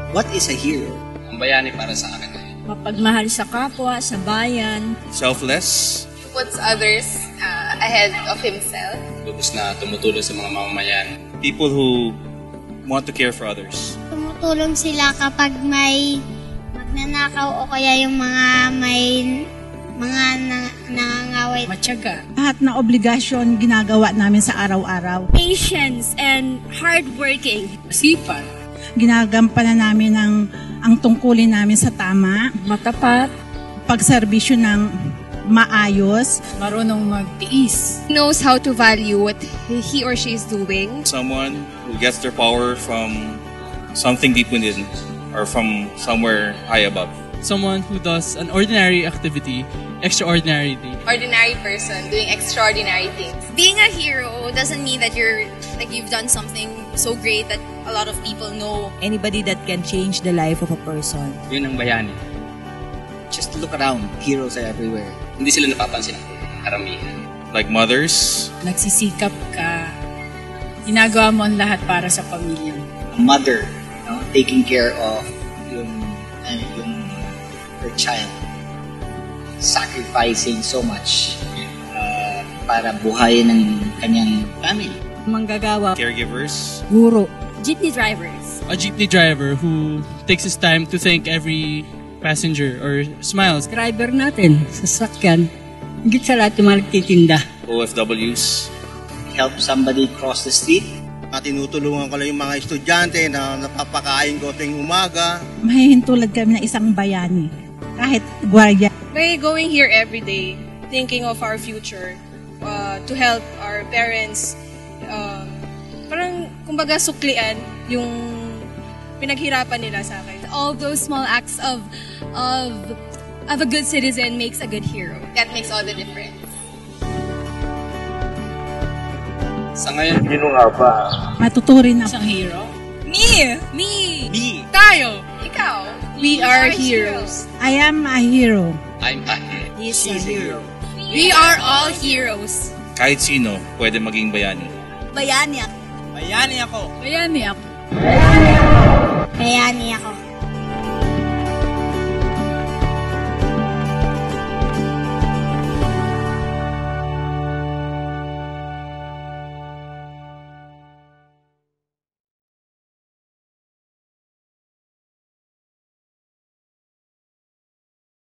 What is a hero? Ang bayani para sa akin ay mapagmahal sa kapwa, sa bayan. Selfless. Puts others ahead of himself. lubos na tumutulong sa mga mamamayan. People who want to care for others. Tumutulong sila kapag may magnanakaw o kaya yung mga nangangaway. Matyaga. Lahat na obligasyon ginagawa namin sa araw-araw. Patience and hardworking. Sipan. Ginagampanan namin ang tungkulin namin sa tama. Matapat. Pagserbisyo ng maayos. Marunong magtiis. Knows how to value what he or she is doing. Someone who gets their power from something deep within or from somewhere high above. Someone who does an ordinary activity extraordinarily. Ordinary person doing extraordinary things. Being a hero doesn't mean that you've done something so great that a lot of people know. Anybody that can change the life of a person. Yun ang bayani. Just look around. Heroes are everywhere. Hindi sila napapansin ng karamihan. Like mothers. Nagsisikap ka. Ginagawa mo ang lahat para sa pamilya. A mother, taking care of her child. Sacrificing so much para buhayin ng kanyang family. Manggagawa. Caregivers. Guro. Jeepney drivers. A jeepney driver who takes his time to thank every passenger or smiles. Driver natin, sasakyan. Higit sa lahat yung mga nagtitinda. OFWs. Help somebody cross the street. Tinutulungan ko lang yung mga estudyante na napapakain ko tuwing umaga. Mahihintulad kami ng isang bayani. Kahit gwardiya. By going here every day, thinking of our future, to help our parents, parang kumbaga suklian yung pinaghirapan nila sa akin. All those small acts of a good citizen makes a good hero. That makes all the difference. Sa ngayon, Matuturin na. Isang hero? Me! Me. Tayo! Ikaw. We are heroes. I am a hero. I'm ahead. He's a hero. We are all heroes. Kahit sino pwede maging bayani. Bayani ako. Bayani ako. Bayani ako. Bayani ako.